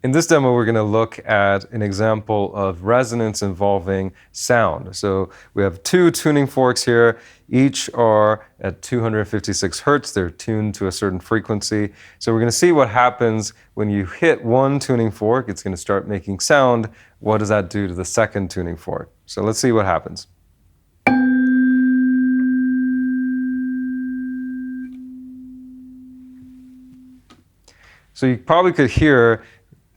In this demo, we're going to look at an example of resonance involving sound. So we have two tuning forks here. Each are at 256 hertz. They're tuned to a certain frequency. So we're going to see what happens when you hit one tuning fork. It's going to start making sound. What does that do to the second tuning fork? So let's see what happens. So you probably could hear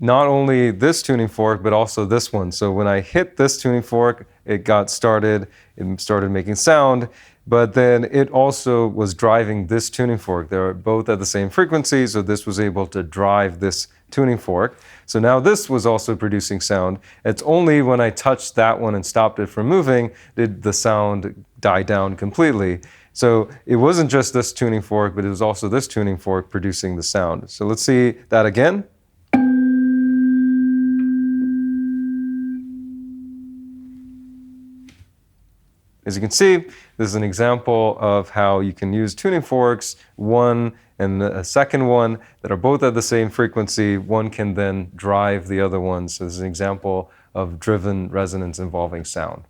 not only this tuning fork, but also this one. So when I hit this tuning fork, it started making sound, but then it also was driving this tuning fork. They're both at the same frequency, so this was able to drive this tuning fork. So now this was also producing sound. It's only when I touched that one and stopped it from moving did the sound die down completely. So it wasn't just this tuning fork, but it was also this tuning fork producing the sound. So let's see that again. As you can see, this is an example of how you can use tuning forks, one and a second one that are both at the same frequency. One can then drive the other one. So this is an example of driven resonance involving sound.